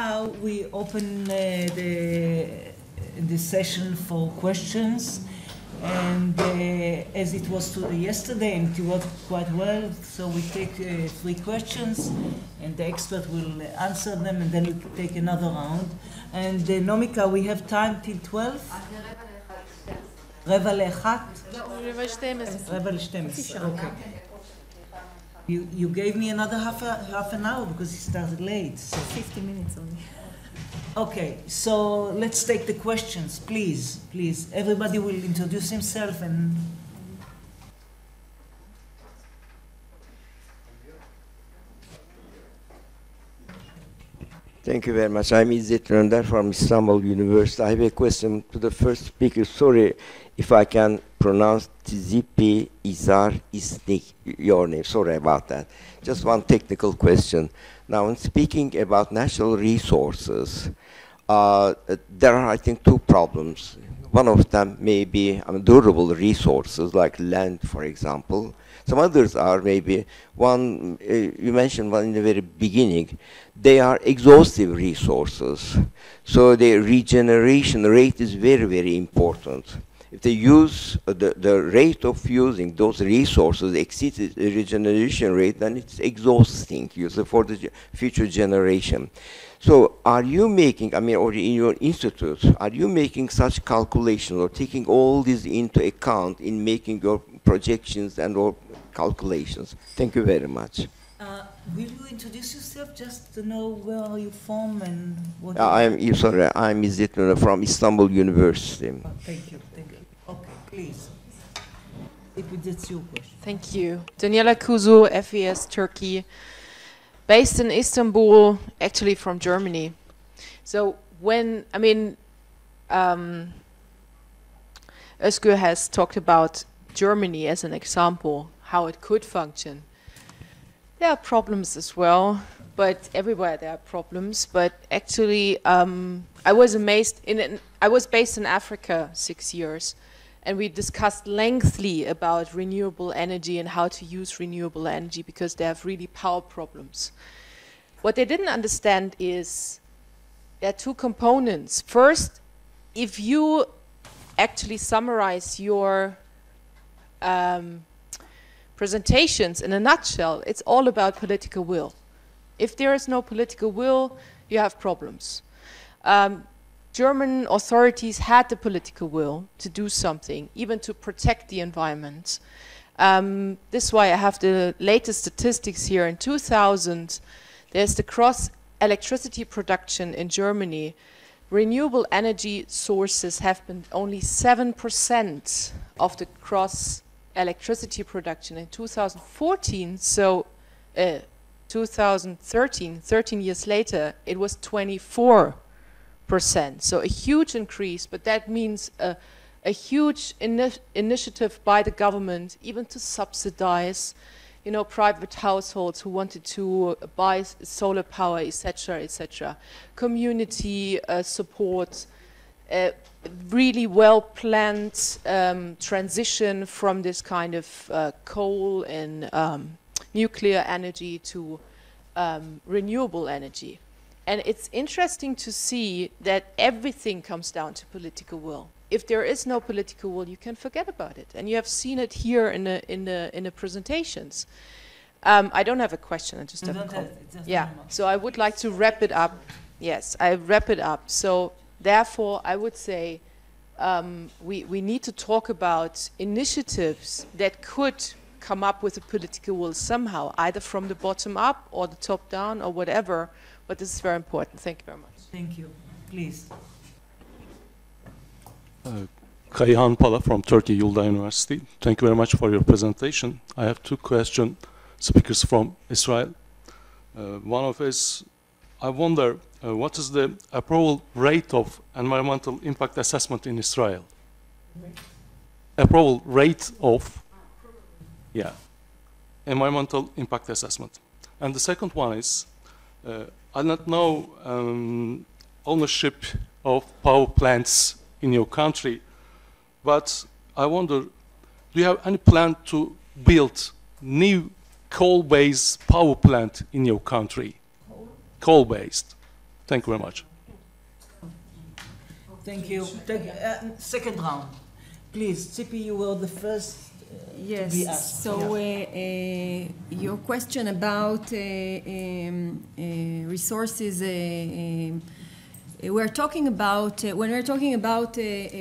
Now we open the session for questions, and as it was yesterday, and it worked quite well, so we take 3 questions, and the expert will answer them, and then we take another round. And Nomika, we have time till 12? רבע לאחת? רבע ל-12, okay. You gave me another half an hour because you started late. So 50 minutes only. Okay, so let's take the questions, please. Please, everybody will introduce himself and. Thank you very much. I'm İzzet Rönder from Istanbul University. I have a question to the first speaker. Sorry if I can pronounce Tizipi Izar Isnik, your name. Sorry about that. Just one technical question. Now, in speaking about natural resources, there are, I think, 2 problems. One of them may be durable resources, like land, for example. Some others are maybe one, you mentioned one in the very beginning, they are exhaustive resources. So the regeneration rate is very, very important. If they use, the rate of using those resources exceeds the regeneration rate, then it's exhausting for the future generation. So are you making, or in your institute, are you making such calculations or taking all this into account in making your projections and or calculations? Thank you very much. Will you introduce yourself just to know where are you from and what? I'm İzzet Rönder from Istanbul University. Oh, thank you. Okay, please. If it's your question. Thank you. Daniela Kuzu, FES Turkey, based in Istanbul, actually from Germany. So when, Özgür has talked about Germany as an example, how it could function. There are problems as well, but everywhere there are problems. But actually, I was amazed. I was based in Africa 6 years, and we discussed lengthily about renewable energy and how to use renewable energy because they have really power problems. What they didn't understand is there are 2 components. First, if you actually summarize your presentations in a nutshell, it's all about political will. If there is no political will, you have problems. German authorities had the political will to do something, even to protect the environment. This is why I have the latest statistics here. In 2000, there's the cross electricity production in Germany. Renewable energy sources have been only 7% of the cross electricity production. In 2014, so 2013, 13 years later, it was 24%. So a huge increase, but that means a huge initiative by the government, even to subsidize, private households who wanted to buy solar power, etc., etc. Community support, really well-planned transition from this kind of coal and nuclear energy to renewable energy. And it's interesting to see that everything comes down to political will. If there is no political will, you can forget about it. And you have seen it here in the presentations. I don't have a question, I just have a comment. Yeah, so I would like to wrap it up. Yes, I wrap it up. So therefore, I would say we need to talk about initiatives that could come up with a political will somehow, either from the bottom up or the top down or whatever. But this is very important. Thank you very much. Thank you. Please. Kayhan Pala from Turkey Yulda University. Thank you very much for your presentation. I have 2 questions, speakers from Israel. One of is, I wonder, what is the approval rate of environmental impact assessment in Israel? Approval rate of, environmental impact assessment. And the second one is, I don't know ownership of power plants in your country, but I wonder, do you have any plan to build new coal-based power plant in your country? Coal-based. Thank you very much. Thank you. Second round. Please, Tzipi, you were the first yes. to be asked. So your question about resources, we're talking about, when we're talking about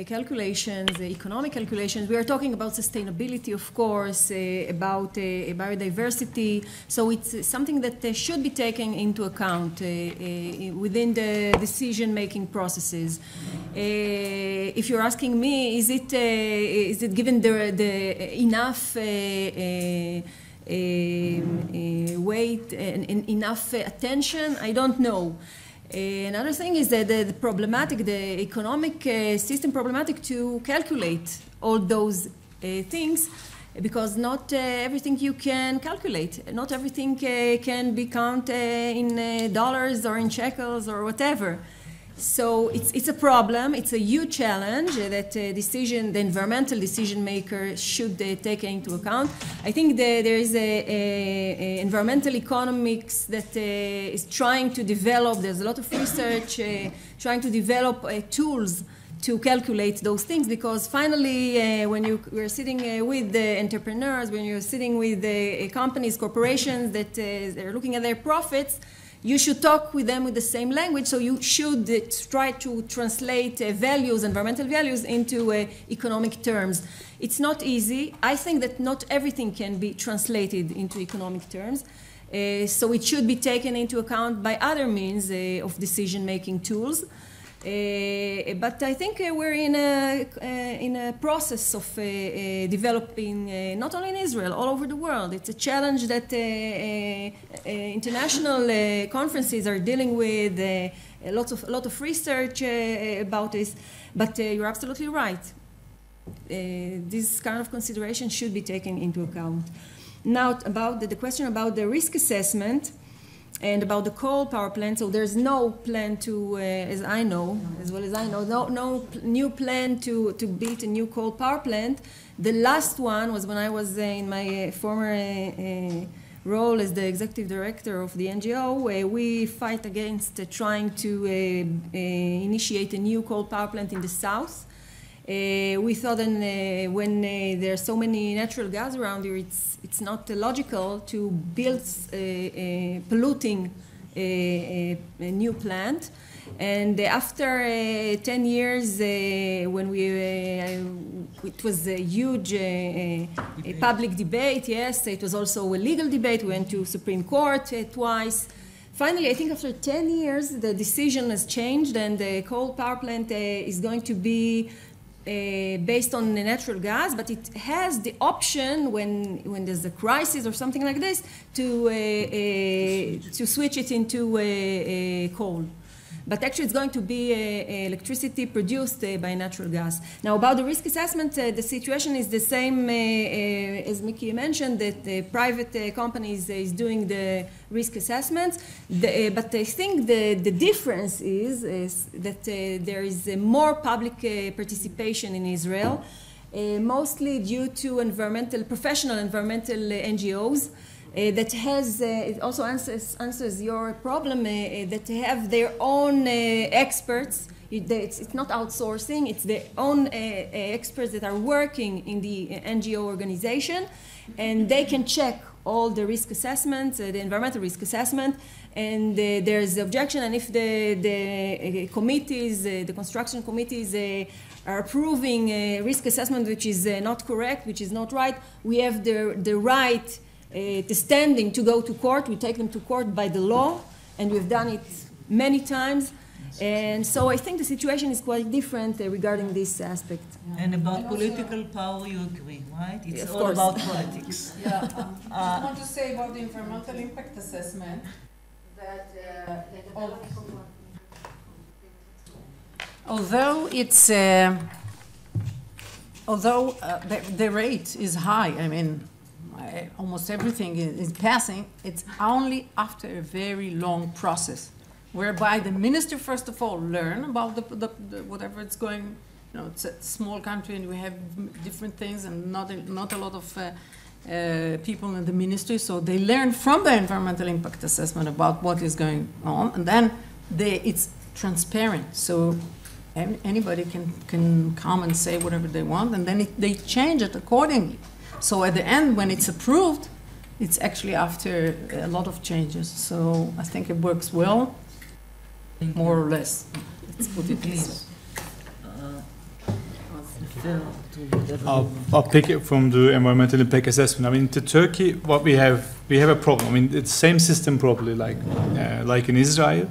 calculations, economic calculations, we are talking about sustainability, of course, about biodiversity. So it's something that should be taken into account within the decision-making processes. If you're asking me, is it given the enough weight and enough attention? I don't know. Another thing is that the economic system problematic to calculate all those things, because not everything you can calculate. Not everything can be counted in dollars or in shekels or whatever. So it's a problem. It's a huge challenge that the environmental decision maker should take into account. I think that there is a environmental economics that is trying to develop. There's a lot of research trying to develop tools to calculate those things, because finally, when we're sitting with the entrepreneurs, when you're sitting with the companies, corporations that they're looking at their profits, you should talk with them with the same language, so you should try to translate values, environmental values, into economic terms. It's not easy. I think that not everything can be translated into economic terms, so it should be taken into account by other means of decision-making tools. But I think we're in a process of developing, not only in Israel, all over the world. It's a challenge that international conferences are dealing with, a lot of research about this. But you're absolutely right. This kind of consideration should be taken into account. Now, about the question about the risk assessment and about the coal power plant, so there's no plan to, as well as I know, no new plan to build a new coal power plant. The last one was when I was in my former role as the executive director of the NGO, where we fight against trying to initiate a new coal power plant in the south. We thought that when there are so many natural gas around here, it's not logical to build polluting a new plant. And after 10 years, when it was a huge public debate, yes, it was also a legal debate. We went to Supreme Court twice. Finally, I think after 10 years, the decision has changed, and the coal power plant is going to be based on natural gas, but it has the option when there's a crisis or something like this to switch it into coal. But actually it's going to be electricity produced by natural gas. Now about the risk assessment, the situation is the same as Mickey mentioned, that the private companies is doing the risk assessments. But I think the difference is that there is more public participation in Israel, mostly due to professional environmental NGOs. That has, it also answers your problem, that have their own experts. It's not outsourcing, it's their own experts that are working in the NGO organization, and they can check all the risk assessments, the environmental risk assessment, and there's objection, and if the committees, the construction committees are approving a risk assessment which is not correct, which is not right, we have the right the standing to go to court. We take them to court by the law, and we've done it many times. And so I think the situation is quite different regarding this aspect. And about political power, you agree, right? It's of all course. about politics. Yeah, I want to say about the environmental impact assessment that although it's the rate is high, I mean, almost everything is passing, it's only after a very long process, whereby the minister, first of all, learn about the whatever it's going, you know, it's a small country and we have different things and not a lot of people in the ministry, so they learn from the environmental impact assessment about what is going on, and then it's transparent, so anybody can come and say whatever they want, and then they change it accordingly. So at the end, when it's approved, it's actually after a lot of changes. So I think it works well, more or less. Let's put it this way. I'll pick it from the environmental impact assessment. I mean, to Turkey, what we have a problem. I mean, it's the same system probably like in Israel.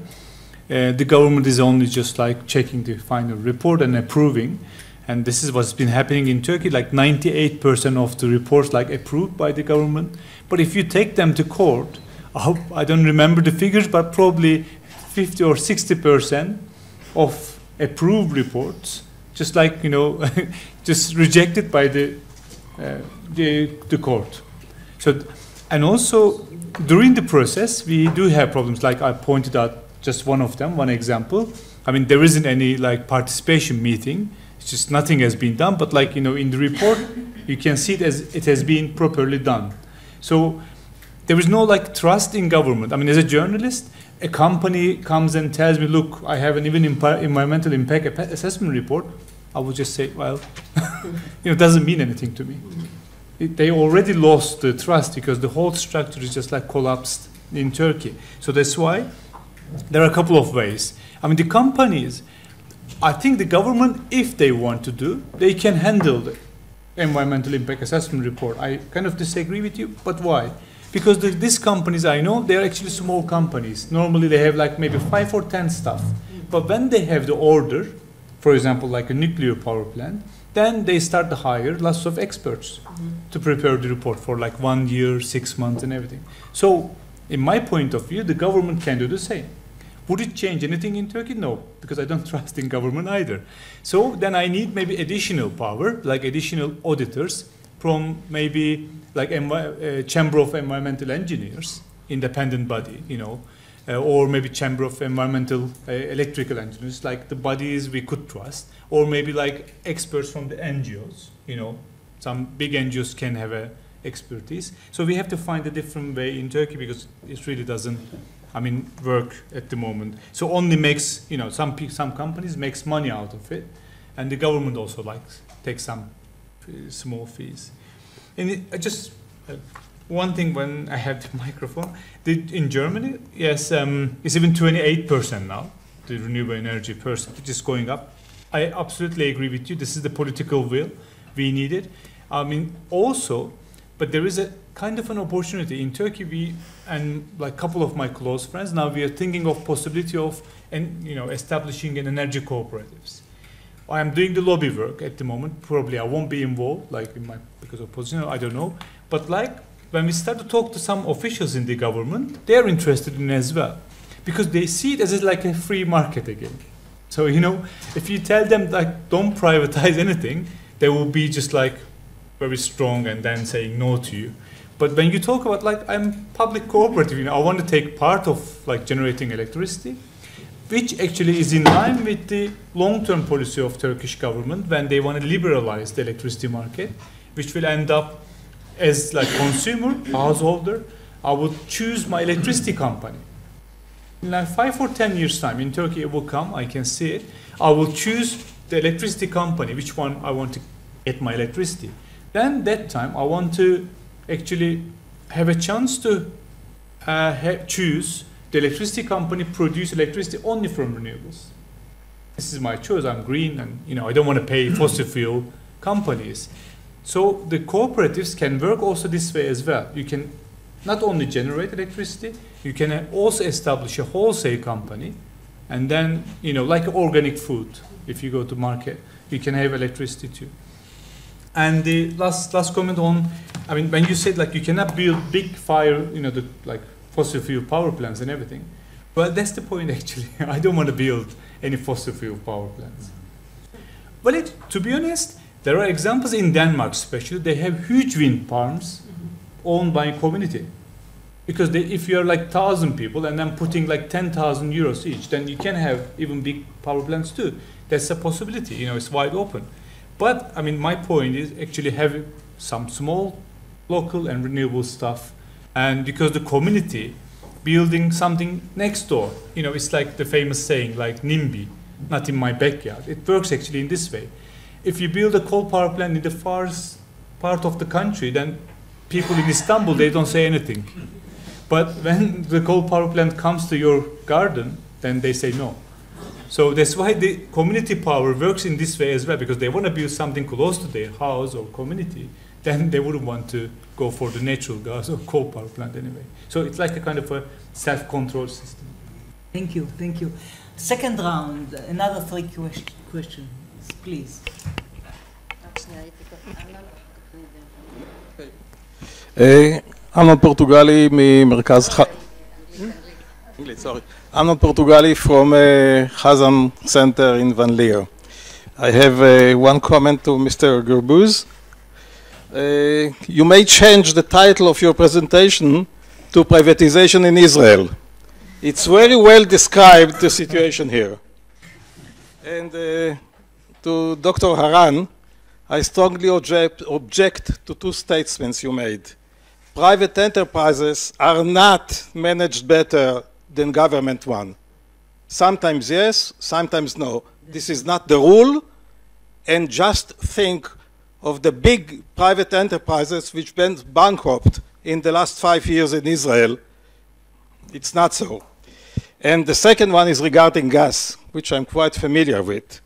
The government is only just like checking the final report and approving. And this is what's been happening in Turkey, like 98% of the reports like approved by the government. But if you take them to court, I don't remember the figures, but probably 50 or 60% of approved reports, just like, you know, just rejected by the court. So, and also during the process, we do have problems, like I pointed out just one of them, one example. I mean, there isn't any like participation meeting. It's just nothing has been done, but like, you know, in the report, you can see it as it has been properly done. So there is no like trust in government. I mean, as a journalist, a company comes and tells me, look, I have an even environmental impact assessment report. I would just say, well, you know, it doesn't mean anything to me. They already lost the trust because the whole structure is just like collapsed in Turkey. So that's why there are a couple of ways. I mean, the companies, I think the government, if they want to do, they can handle the environmental impact assessment report. I kind of disagree with you, but why? Because these companies I know, they're actually small companies. Normally they have like maybe 5 or 10 staff. But when they have the order, for example, like a nuclear power plant, then they start to hire lots of experts to prepare the report for like 1 year, 6 months and everything. So in my point of view, the government can do the same. Would it change anything in Turkey? No, because I don't trust in government either. So then I need maybe additional power, like additional auditors from maybe like Chamber of Environmental Engineers, independent body, you know, or maybe Chamber of Environmental Electrical Engineers, like the bodies we could trust, or maybe like experts from the NGOs, you know, some big NGOs can have a expertise. So we have to find a different way in Turkey because it really doesn't, I mean, work at the moment. So only makes, you know, some companies makes money out of it, and the government also likes takes some small fees. And just one thing when I have the microphone, in Germany, yes, it's even 28% now, the renewable energy percentage is going up. I absolutely agree with you. This is the political will we needed. I mean, also, but there is a kind of an opportunity in Turkey. And like a couple of my close friends, now we are thinking of possibility of, you know, establishing an energy cooperatives. I am doing the lobby work at the moment. Probably I won't be involved, like because of position, I don't know. But like when we start to talk to some officials in the government, they are interested in it as well, because they see it as like a free market again. So, you know, if you tell them like don't privatize anything, they will be just like very strong and then saying no to you. But when you talk about like I'm public cooperative, you know, I want to take part of like generating electricity, which actually is in line with the long-term policy of Turkish government when they want to liberalize the electricity market, which will end up as like consumer, householder, I would choose my electricity company. In like 5 or 10 years time in Turkey it will come, I can see it. I will choose the electricity company, which one I want to get my electricity. Then that time I want to actually have a chance to choose the electricity company produce electricity only from renewables. This is my choice. I'm green, and you know I don't want to pay fossil fuel companies. So the cooperatives can work also this way as well. You can not only generate electricity, you can also establish a wholesale company, and then you know like organic food. If you go to market, you can have electricity too. And the last comment on, I mean, when you said like you cannot build big fire, you know, like fossil fuel power plants and everything. Well, that's the point actually. I don't want to build any fossil fuel power plants. Well, to be honest, there are examples in Denmark especially. They have huge wind farms owned by a community. Because if you're like 1,000 people and then putting like 10,000 euros each, then you can have even big power plants too. That's a possibility, you know, it's wide open. But, I mean, my point is actually having some small local and renewable stuff. And because the community building something next door. You know, it's like the famous saying, like NIMBY, not in my backyard. It works actually in this way. If you build a coal power plant in the farthest part of the country, then people in Istanbul, they don't say anything. But when the coal power plant comes to your garden, then they say no. So that's why the community power works in this way as well, because they want to build something close to their house or community, then they wouldn't want to go for the natural gas or coal power plant anyway. So it's like a kind of a self-control system. Thank you, thank you. Second round, another three questions, please. אמנון פורטוגלי ממרכז אמנון פורטוגלי from Khazan Center in Van Leer. I have one comment to Mr. Gerbuz. You may change the title of your presentation to Privatization in Israel. It's very well described the situation here. And to Dr. Haran, I strongly object to two statements you made. Private enterprises are not managed better than government one. Sometimes yes, sometimes no. This is not the rule. And just think of the big private enterprises which went bankrupt in the last 5 years in Israel. It's not so. And the second one is regarding gas, which I'm quite familiar with.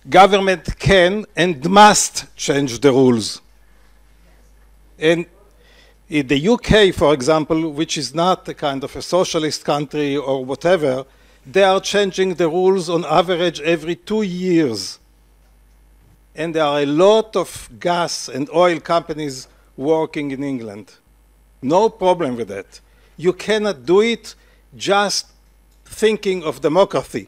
Government can and must change the rules. And in the UK, for example, which is not a kind of a socialist country or whatever, they are changing the rules on average every 2 years. And there are a lot of gas and oil companies working in England. No problem with that. You cannot do it just thinking of democracy.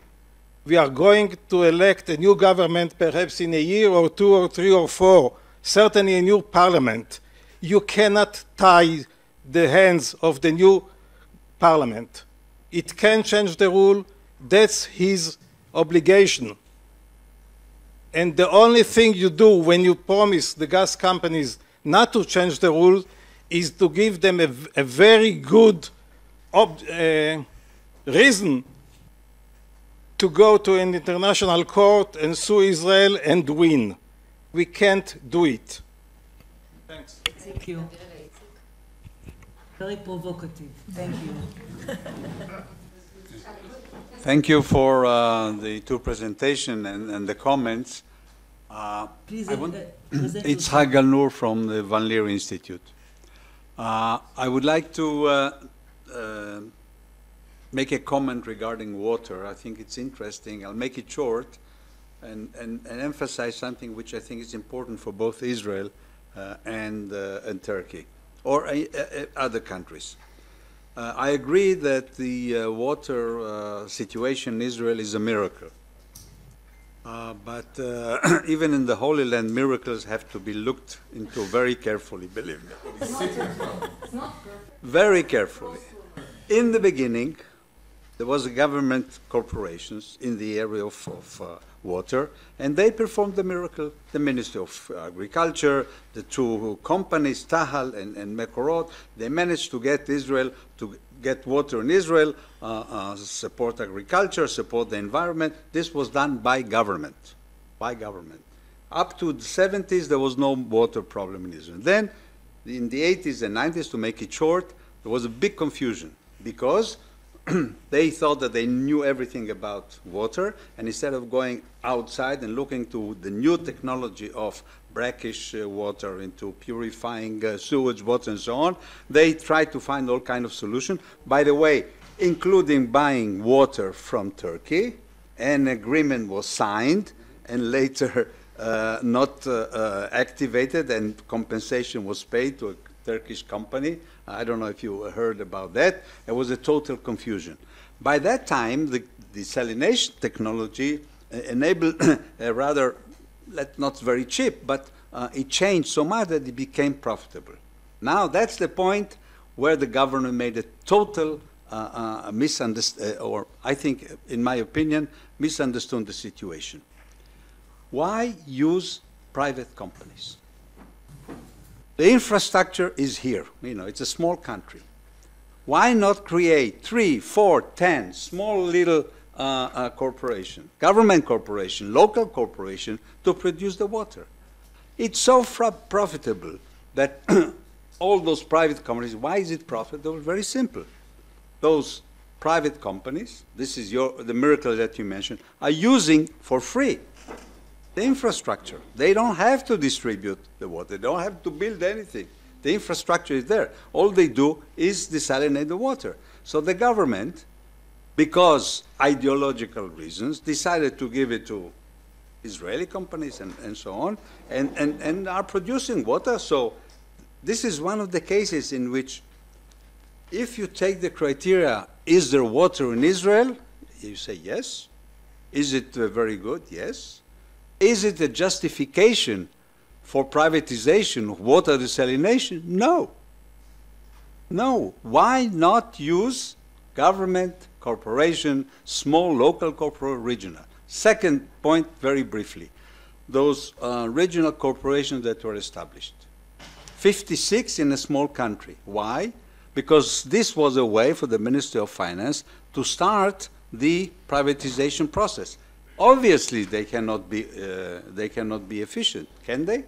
We are going to elect a new government perhaps in a year or 2 or 3 or 4, certainly a new parliament. You cannot tie the hands of the new parliament. It can change the rule. That's his obligation. And the only thing you do when you promise the gas companies not to change the rules is to give them a very good reason to go to an international court and sue Israel and win. We can't do it. Thanks. Thank you. Very provocative. Thank you. Thank you for the two presentations and the comments. Please, It's Hagal Noor from the Van Leer Institute. I would like to make a comment regarding water. I think it's interesting. I'll make it short and emphasize something which I think is important for both Israel and Turkey or other countries. I agree that the water situation in Israel is a miracle. But even in the Holy Land, miracles have to be looked into very carefully, believe me. It's not perfect. Very carefully. In the beginning, there was a government corporations in the area of water, and they performed the miracle. The Ministry of Agriculture, the two companies, Tahal and Mekorot, they managed to get Israel to get water in Israel, support agriculture, support the environment. This was done by government, Up to the 70s, there was no water problem in Israel. Then, in the 80s and 90s, to make it short, there was a big confusion because they thought that they knew everything about water, and instead of going outside and looking to the new technology of brackish water into purifying sewage water and so on, they tried to find all kind of solution. By the way, including buying water from Turkey. An agreement was signed and later not activated, and compensation was paid to a Turkish company. I don't know if you heard about that. It was a total confusion. By that time, the desalination technology enabled a rather, not very cheap, but it changed so much that it became profitable. Now that's the point where the government made a total misunderstanding, or I think, in my opinion, misunderstood the situation. Why use private companies? The infrastructure is here. You know, it's a small country. Why not create 3, 4, 10 small little corporation, government corporation, local corporation to produce the water? It's so profitable that all those private companies, why is it profitable? Very simple. Those private companies, this is the miracle that you mentioned, are using for free the infrastructure. They don't have to distribute the water. They don't have to build anything. The infrastructure is there. All they do is desalinate the water. So the government, because ideological reasons, decided to give it to Israeli companies and so on, and are producing water. So this is one of the cases in which, if you take the criteria, is there water in Israel? You say yes. Is it very good? Yes. Is it a justification for privatization of water desalination? No. No. Why not use government, corporation, small local corporation, regional? Second point, very briefly, those regional corporations that were established. 56 in a small country. Why? Because this was a way for the Ministry of Finance to start the privatization process. Obviously, they cannot be efficient, can they?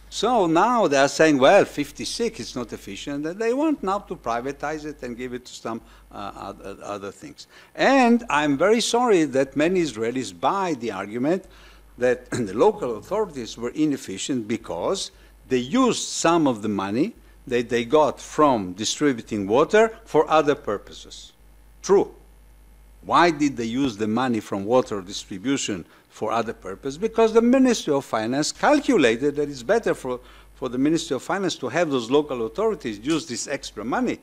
So now they are saying, well, 56 is not efficient, and they want now to privatize it and give it to some other things. And I'm very sorry that many Israelis buy the argument that the local authorities were inefficient because they used some of the money that they got from distributing water for other purposes. True. Why did they use the money from water distribution for other purposes? Because the Ministry of Finance calculated that it's better for the Ministry of Finance to have those local authorities use this extra money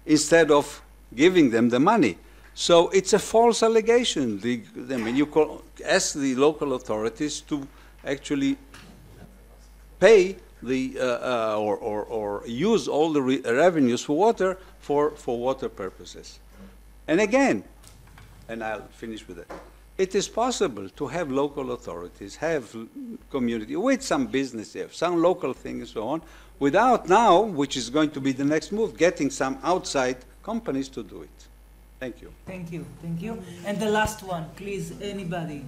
instead of giving them the money. So it's a false allegation. You ask the local authorities to actually pay or use all the revenues for water purposes. And again, and I'll finish with it. It is possible to have local authorities, have community, with some business, some local thing and so on, without now, which is going to be the next move, getting some outside companies to do it. Thank you. Thank you. Thank you. And the last one, please, anybody?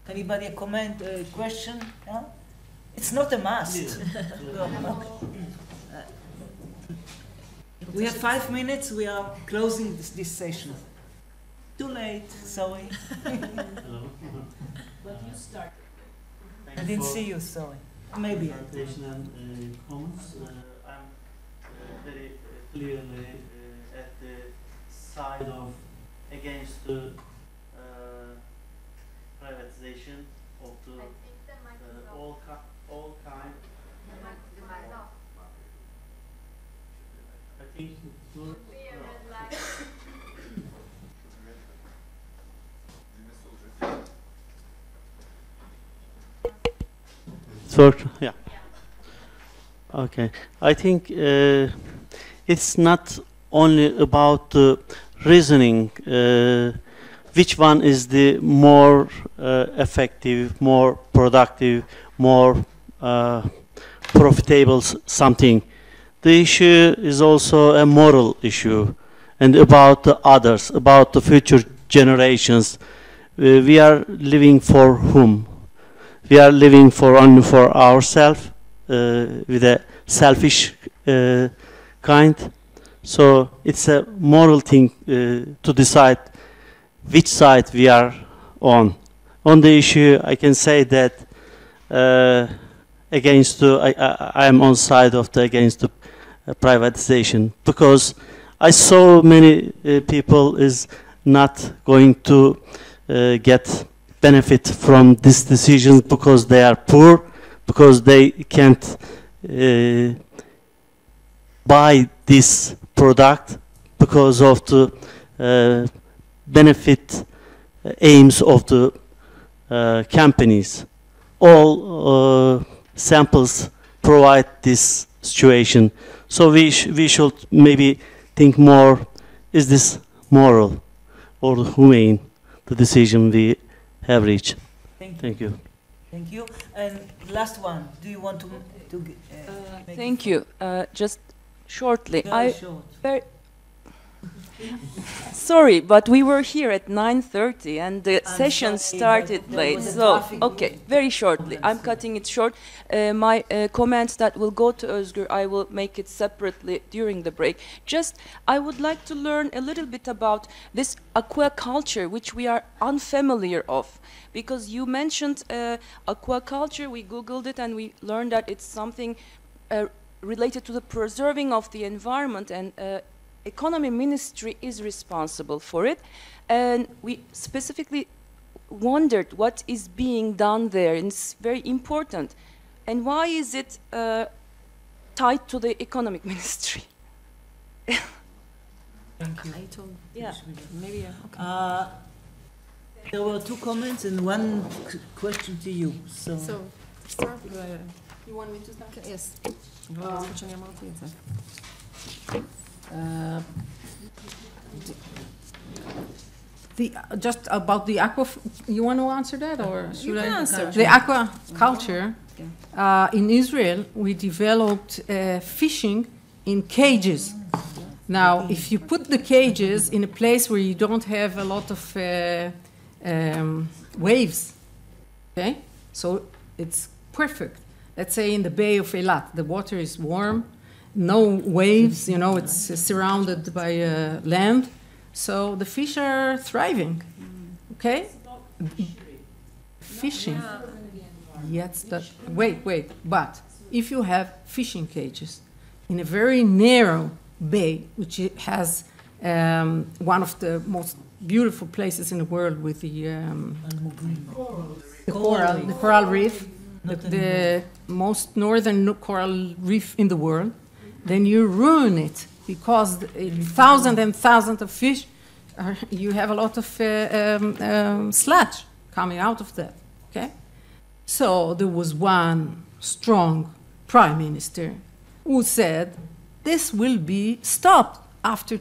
Anybody a comment, a question? Yeah? It's not a must. We have 5 minutes. We are closing this session. Too late. Sorry. But you started. I didn't see you. Sorry. Maybe. Presentation and comments. I'm very clearly at the side of against the privatization of the all kind. I think yeah. Okay. I think it's not only about the reasoning. Which one is the more effective, more productive, more profitable something? The issue is also a moral issue, and about the others, about the future generations. We are living for whom? We are living for only for ourselves, with a selfish kind. So it's a moral thing to decide which side we are on. On the issue, I can say that I am on side of the against the privatization, because I saw many people is not going to get benefit from this decision because they are poor, because they can't buy this product because of the benefit aims of the companies. All samples provide this situation. So we should maybe think more, is this moral or humane, the decision we have reached? Thank you. Thank you. And last one, do you want to thank you. Just shortly. Very short. Sorry, but we were here at 9:30 and the session sorry, started but there late. was a So, traffic. okay, very shortly. I'm cutting it short. My comments that will go to Özgür, I will make it separately during the break. Just, I would like to learn a little bit about this aquaculture, which we are unfamiliar of. Because you mentioned aquaculture, we Googled it and we learned that it's something related to the preserving of the environment, and Economy Ministry is responsible for it, and we specifically wondered what is being done there, and it's very important. And why is it tied to the Economic Ministry? Thank you. I told, Yeah. maybe, okay. There were two comments and one question to you. So, start, you want me to start? Yes. Just about the you want to answer that, or should I answer. The aquaculture in Israel, we developed fishing in cages. Now, if you put the cages in a place where you don't have a lot of waves, okay, so it's perfect. Let's say in the Bay of Eilat, the water is warm, no waves, you know, it's surrounded by land, so the fish are thriving, okay? Fishing. Yes, that, wait, but if you have fishing cages in a very narrow bay, which has one of the most beautiful places in the world with the coral reef, the most northern coral reef in the world, then you ruin it, because thousands and thousands of fish, you have a lot of sludge coming out of that, okay? So there was one strong prime minister who said, this will be stopped after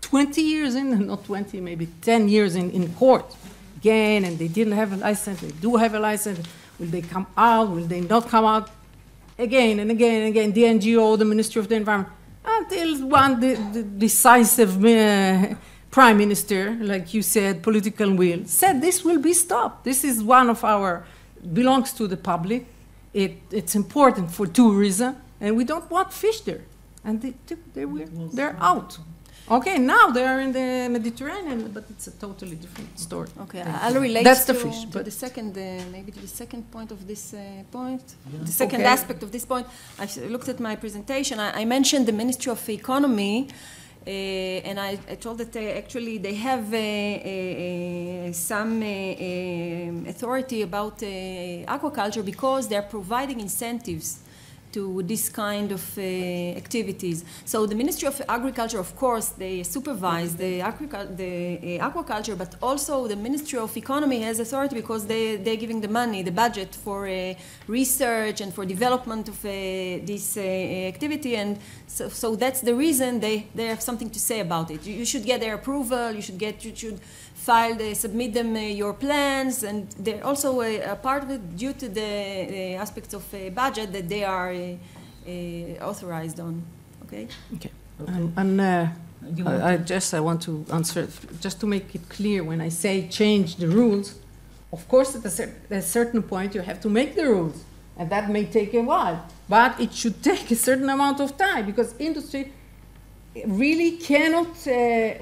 20 years not 20, maybe 10 years in court. Again, and they didn't have a license, they do have a license. Will they come out? Will they not come out? Again and again and again, the NGO, the Ministry of the Environment, until one the decisive prime minister, like you said, political will, said this will be stopped. This is one of our, belongs to the public. It's important for tourism, and we don't want fish there. And they're out. Okay, now they are in the Mediterranean, but it's a totally different story. Okay, I'll relate That's to, the fish, to but the second, maybe to the second point of this point. The second aspect of this point. I looked at my presentation. I mentioned the Ministry of Economy, and I told that actually they have some authority about aquaculture because they're providing incentives to this kind of activities. So the Ministry of Agriculture, of course, they supervise the aquaculture, but also the Ministry of Economy has authority because they're giving the money, the budget for research and for development of this activity, and so that's the reason they have something to say about it. You should get their approval, you should file, submit them your plans, and they're also a part of it due to the aspects of budget that they are authorized on. Okay. Okay. I want to answer just to make it clear. When I say change the rules, of course, at a certain point you have to make the rules, and that may take a while. But it should take a certain amount of time because industry really cannot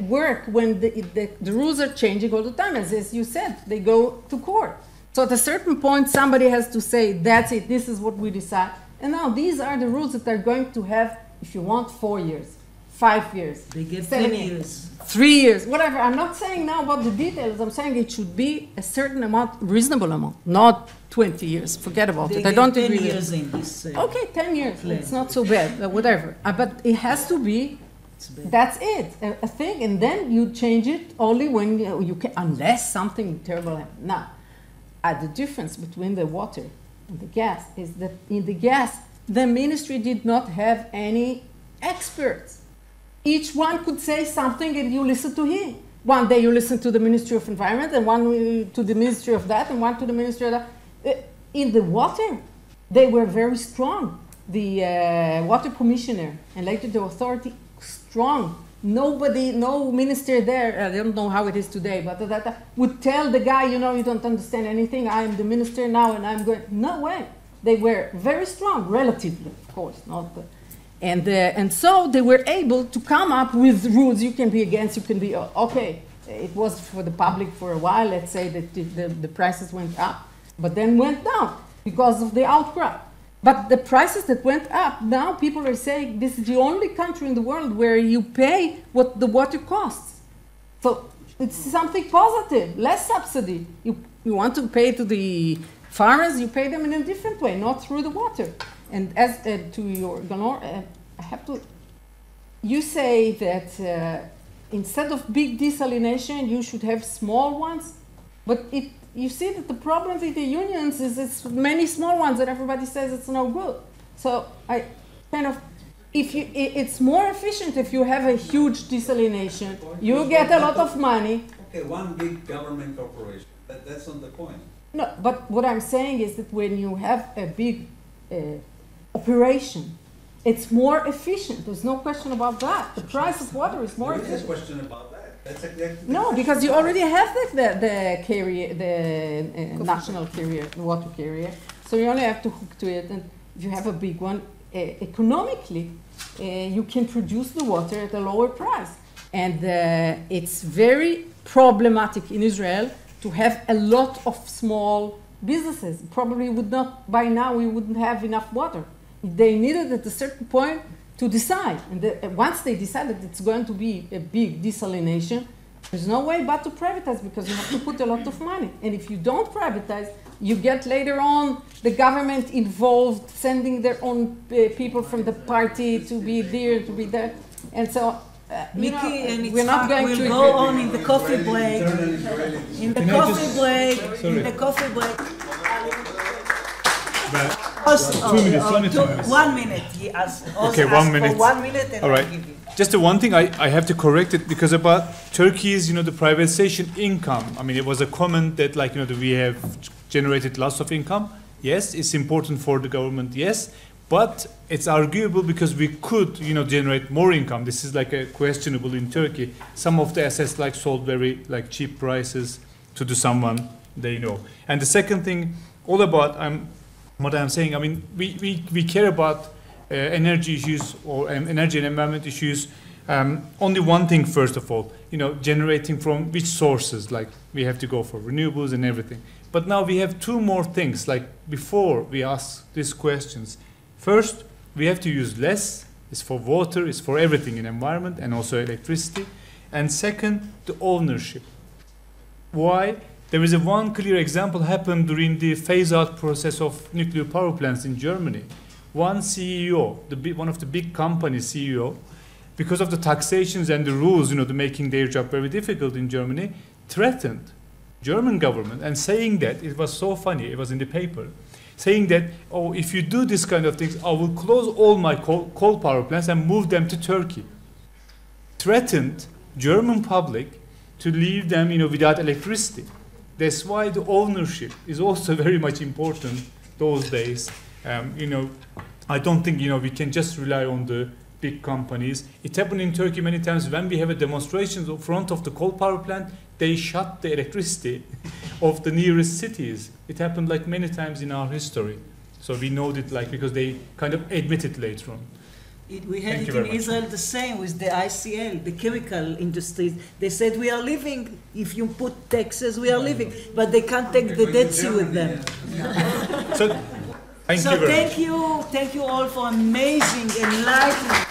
work when the rules are changing all the time. As you said, they go to court. So at a certain point, somebody has to say, that's it, this is what we decide. And now these are the rules that they're going to have, if you want, 4 years, 5 years, they get 7 years, 3 years, whatever. I'm not saying now about the details. I'm saying it should be a certain amount, reasonable amount, not 20 years. Forget about it. I don't agree with years in this. Okay, 10 years. It's not so bad, whatever. But it has to be. That's it, a thing, and then you change it only when you can, unless something terrible happens. Now, the difference between the water and the gas is that in the gas, the ministry did not have any experts. Each one could say something and you listen to him. One day you listen to the Ministry of Environment, and one to the Ministry of that, and one to the Ministry of that. In the water, they were very strong. the water commissioner and later the authority strong. Nobody, no minister there, I don't know how it is today, but would tell the guy, you know, you don't understand anything, I am the minister now and I'm going, no way. They were very strong, relatively, of course, not the, and so they were able to come up with rules. You can be against, you can be, okay, it was for the public for a while, let's say that the prices went up, but then went down because of the outcry. But the prices that went up, now people are saying this is the only country in the world where you pay what the water costs. So it's something positive, less subsidy. You want to pay to the farmers, you pay them in a different way, not through the water. And as to your, I have to, you say that instead of big desalination, you should have small ones, but you see that the problem with the unions is it's many small ones that everybody says it's no good. So I kind of, it's more efficient if you have a huge desalination, you get a lot of money. Okay, one big government corporation, that's not the point. No, but what I'm saying is that when you have a big operation, it's more efficient. There's no question about that. The price of water is more efficient. There is a question about that. That's exactly no, because you already have the carrier, the national carrier, the water carrier. So you only have to hook to it, and if you have a big one, economically, you can produce the water at a lower price. And it's very problematic in Israel to have a lot of small businesses. Probably would not, by now we wouldn't have enough water. They needed at a certain point to decide. And once they decided it's going to be a big desalination, there's no way but to privatize because you have to put a lot of money. And if you don't privatize, you get later on the government involved, sending their own people from the party to be there, to be there. And so, Mickey and we're not going to go on in the coffee break. In the coffee break. Two minutes. 1 minute. He asked. Okay, 1 minute. 1 minute, and all right. I'll give you. Just the one thing I have to correct it because about Turkey's, the privatization income. I mean, it was a comment that that we have generated lots of income. Yes, it's important for the government. Yes, but it's arguable because we could, generate more income. This is like a questionable in Turkey. Some of the assets sold very cheap prices to someone they know. And the second thing, all about what I'm saying. I mean, we care about energy issues or energy and environment issues. Only one thing, first of all, generating from which sources? We have to go for renewables and everything. But now we have two more things. Before we ask these questions, first we have to use less. It's for water, it's for everything in environment and also electricity. And second, the ownership. Why? There is one clear example happened during the phase-out process of nuclear power plants in Germany. One CEO, one of the big company CEO, because of the taxations and the rules, making their job very difficult in Germany, threatened German government and saying that, it was so funny, it was in the paper, saying that, oh, if you do this kind of things, I will close all my coal power plants and move them to Turkey. Threatened German public to leave them, without electricity. That's why the ownership is also very much important those days. I don't think, we can just rely on the big companies. It happened in Turkey many times when we have a demonstration in front of the coal power plant, they shut the electricity of the nearest cities. It happened many times in our history. So we know that because they kind of admit it later on. We had it in Israel the same with the ICL, the chemical industries. They said we are leaving. If you put taxes, we are leaving. But they can't take the Dead Sea with them. So thank you very much. Thank you all for amazing, enlightening.